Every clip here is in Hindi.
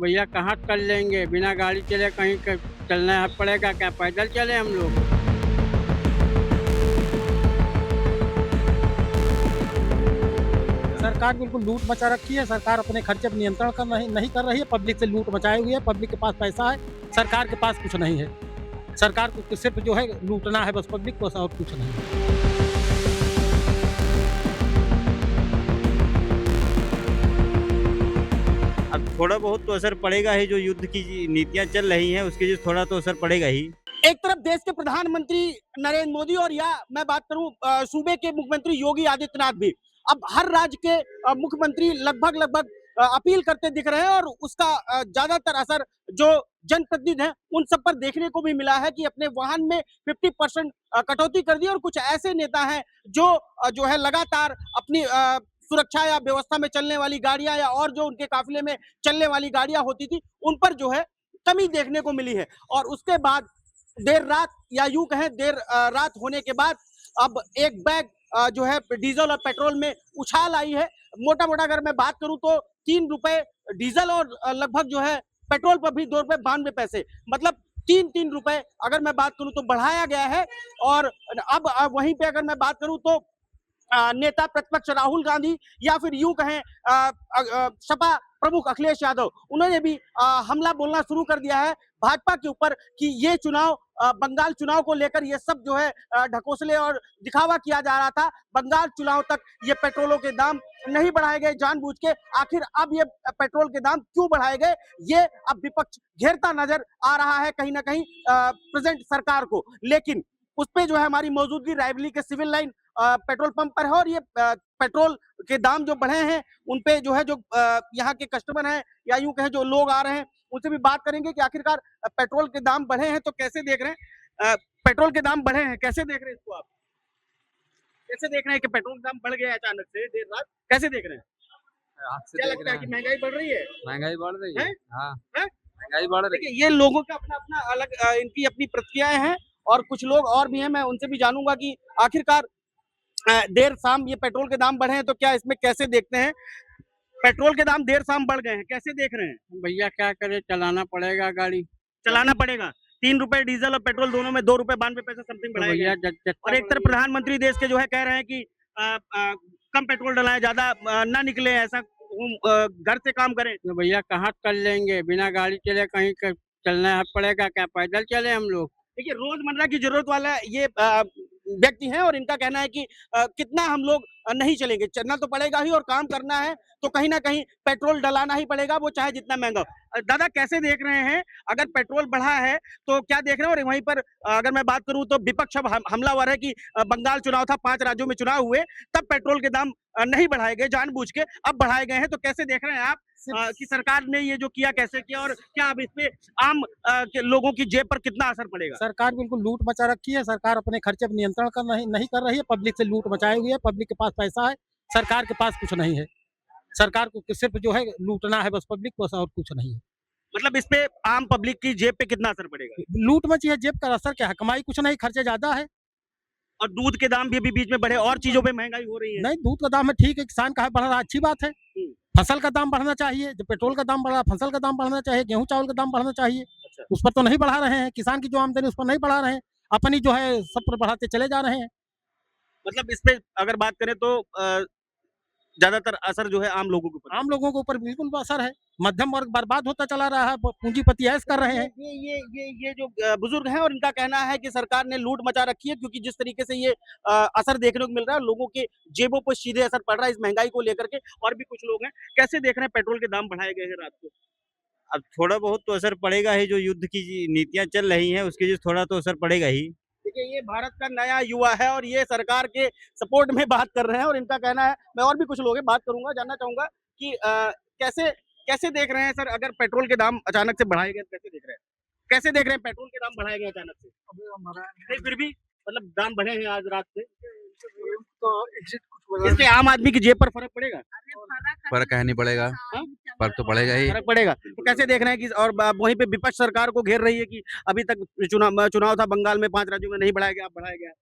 भैया कहाँ कर लेंगे, बिना गाड़ी चले कहीं चलना पड़ेगा क्या, पैदल चले हम लोग। सरकार बिल्कुल लूट मचा रखी है। सरकार अपने खर्चे पर नियंत्रण कर नहीं नहीं कर रही है। पब्लिक से लूट मचाई हुई है। पब्लिक के पास पैसा है, सरकार के पास कुछ नहीं है। सरकार को सिर्फ जो है लूटना है बस पब्लिक को, और कुछ नहीं है। अब थोड़ा बहुत तो असर पड़ेगा ही, जो युद्ध की नीतियां चल रही हैं उसके जो थोड़ा तो असर पड़ेगा ही। एक तरफ देश के प्रधानमंत्री नरेंद्र मोदी और या मैं बात करूं सूबे के मुख्यमंत्री योगी आदित्यनाथ भी अब हर राज्य के मुख्यमंत्री लगभग लगभग अपील करते दिख रहे हैं और उसका ज्यादातर असर जो जनप्रतिनिधि हैं उन सब पर देखने को भी मिला है कि अपने वाहन में 50% कटौती कर दी और कुछ ऐसे नेता हैं जो है लगातार अपनी सुरक्षा या व्यवस्था में चलने वाली गाड़ियां या और जो उनके काफिले में चलने वाली गाड़ियां होती थी उन पर जो है कमी देखने को मिली है। और उसके बाद देर रात या यूं कहें देर रात होने के बाद अब एक बैग जो है डीजल और पेट्रोल में उछाल आई है। मोटा मोटा अगर मैं बात करूं तो 3 रुपए डीजल और लगभग जो है पेट्रोल पर भी 2 रुपए 92 पैसे, मतलब 3-3 रुपए अगर मैं बात करूं तो बढ़ाया गया है। और अब वहीं पे अगर मैं बात करूं तो नेता प्रतिपक्ष राहुल गांधी या फिर यूं कहें सपा प्रमुख अखिलेश यादव, उन्होंने भी हमला बोलना शुरू कर दिया है भाजपा के ऊपर कि ये चुनाव बंगाल चुनाव को लेकर ये सब जो है ढकोसले और दिखावा किया जा रहा था। बंगाल चुनाव तक ये पेट्रोलों के दाम नहीं बढ़ाए गए जानबूझ के। आखिर अब ये पेट्रोल के दाम क्यों बढ़ाए गए, ये अब विपक्ष घेरता नजर आ रहा है कहीं ना कहीं प्रेजेंट सरकार को। लेकिन उस पे जो है हमारी मौजूदगी रायबरेली के सिविल लाइन पेट्रोल पंप पर है और ये पेट्रोल के दाम जो बढ़े हैं उन पे जो है जो यहाँ के कस्टमर हैं या यूं कहें जो लोग आ रहे हैं उनसे भी बात करेंगे कि आखिरकार पेट्रोल के दाम बढ़े हैं तो कैसे देख रहे हैं। पेट्रोल के दाम बढ़े हैं, कैसे देख रहे हैं इसको आप, कैसे देख रहे हैं कि पेट्रोल के दाम बढ़ गए अचानक से देर रात, कैसे देख रहे हैं? क्या लगता है कि महंगाई बढ़ रही है? महंगाई बढ़ रही है। हाँ, है? महंगाई बढ़ रही है। देखिए ये लोगों का अपना अपना अलग इनकी अपनी प्रतिक्रियाएं हैं और कुछ लोग और भी हैं, मैं उनसे भी जानूंगा कि आखिरकार देर शाम ये पेट्रोल के दाम बढ़े हैं तो क्या इसमें कैसे देखते हैं। पेट्रोल के दाम देर शाम बढ़ गए हैं, कैसे देख रहे हैं? भैया क्या करे, चलाना पड़ेगा गाड़ी। चलाना पड़ेगा। 3 रुपए डीजल और पेट्रोल दोनों में 2 रुपए 92 पैसे समथिंग तो बढ़ाए भैया गए। और एक तरफ प्रधानमंत्री देश के जो है कह रहे हैं कि कम पेट्रोल डलाएं, ज्यादा ना निकले, ऐसा घर से काम करें। तो भैया कहाँ कर लेंगे, बिना गाड़ी चले कहीं चलना पड़ेगा क्या, पैदल चले हम लोग। देखिए रोजमर्रा की जरूरत वाला ये व्यक्ति हैं और इनका कहना है कि कितना हम लोग नहीं चलेंगे, चलना तो पड़ेगा ही और काम करना है तो कहीं ना कहीं पेट्रोल डलाना ही पड़ेगा, वो चाहे जितना महंगा हो। दादा कैसे देख रहे हैं, अगर पेट्रोल बढ़ा है तो क्या देख रहे हैं? और वहीं पर अगर मैं बात करूं तो विपक्ष अब हमलावर है कि बंगाल चुनाव था, 5 राज्यों में चुनाव हुए, तब पेट्रोल के दाम नहीं बढ़ाए गए जानबूझ के, अब बढ़ाए गए हैं, तो कैसे देख रहे हैं आप कि सरकार ने ये जो किया कैसे किया और क्या अब इसपे आम के लोगों की जेब पर कितना असर पड़ेगा? सरकार बिल्कुल लूट मचा रखी है। सरकार अपने खर्चे पर नियंत्रण कर नहीं कर रही है। पब्लिक से लूट मचाई हुई है। पब्लिक के पास पैसा है, सरकार के पास कुछ नहीं है। सरकार को सिर्फ जो है लूटना है बस पब्लिक को, और कुछ नहीं है। मतलब इस पे आम पब्लिक की जेब पे कितना असर पड़ेगा? लूट मची है, जेब का असर क्या है, कमाई कुछ नहीं, खर्चे ज्यादा है। और दूध के दाम भी अभी बीच में बढ़े और चीजों पे महंगाई हो रही है। नहीं, दूध का दाम है ठीक है, किसान का है बढ़ रहा है, अच्छी बात है। फसल का दाम बढ़ना चाहिए, जब पेट्रोल का दाम बढ़ रहा है फसल का दाम बढ़ना चाहिए, गेहूं चावल का दाम बढ़ना चाहिए। अच्छा। उस पर तो नहीं बढ़ा रहे हैं, किसान की जो आमदनी उस पर नहीं बढ़ा रहे हैं, अपनी जो है सब पर बढ़ाते चले जा रहे हैं। मतलब इस पे अगर बात करें तो ज्यादातर असर जो है आम लोगों के ऊपर। आम लोगों के ऊपर बिल्कुल असर है। मध्यम वर्ग बर्बाद होता चला रहा है, पूंजीपति ऐश कर रहे हैं। ये जो बुजुर्ग हैं और इनका कहना है कि सरकार ने लूट मचा रखी है क्योंकि जिस तरीके से ये असर देखने को मिल रहा है लोगों के जेबों पर सीधे असर पड़ रहा है इस महंगाई को लेकर के। और भी कुछ लोग हैं, कैसे देख रहे हैं पेट्रोल के दाम बढ़ाए गए हैं रात को? अब थोड़ा बहुत तो असर पड़ेगा ही, जो युद्ध की नीतियां चल रही हैं उसके जो थोड़ा तो असर पड़ेगा ही। देखिए ये भारत का नया युवा है और ये सरकार के सपोर्ट में बात कर रहे हैं और इनका कहना है, मैं और भी कुछ लोग हैं बात करूंगा, जानना चाहूंगा कि कैसे कैसे देख रहे हैं सर, अगर पेट्रोल के दाम अचानक से बढ़ाए गए कैसे देख रहे हैं? कैसे देख रहे हैं पेट्रोल के दाम बढ़ाए गए अचानक से? नहीं फिर भी मतलब दाम बढ़े हैं आज रात से, तो इससे आम आदमी की जेब पर फर्क पड़ेगा? फर्क है नहीं पड़ेगा, हाँ? फर्क तो पड़ेगा ही। फर्क पड़ेगा। तो कैसे देख रहे हैं कि और वहीं पे विपक्ष सरकार को घेर रही है कि अभी तक चुनाव था बंगाल में 5 राज्यों में नहीं बढ़ाया गया, अब बढ़ाया गया।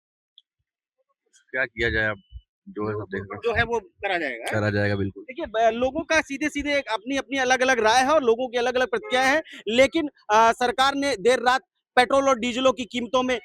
क्या किया जाए अब, जो है सब देख जो है वो करा जाएगा। करा जाएगा बिल्कुल। देखिए लोगों का सीधे सीधे अपनी अपनी अलग अलग राय है और लोगों की अलग अलग प्रतिक्रिया है, लेकिन सरकार ने देर रात पेट्रोल और डीजलों की कीमतों में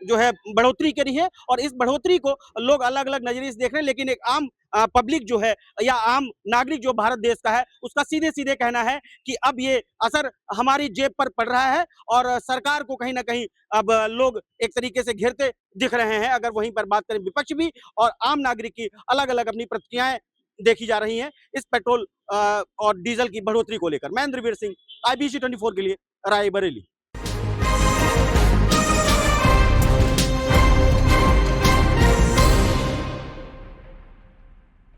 जो है बढ़ोतरी करी है और इस बढ़ोतरी को लोग अलग अलग नजरिए से देख रहे हैं, लेकिन एक आम पब्लिक जो है या आम नागरिक जो भारत देश का है उसका सीधे सीधे कहना है कि अब ये असर हमारी जेब पर पड़ रहा है और सरकार को कहीं ना कहीं अब लोग एक तरीके से घेरते दिख रहे हैं। अगर वहीं पर बात करें विपक्ष भी और आम नागरिक की अलग अलग अपनी प्रतिक्रियाएं देखी जा रही हैं इस पेट्रोल और डीजल की बढ़ोतरी को लेकर। मैं इंद्रवीर सिंह, IBC 24 के लिए रायबरेली।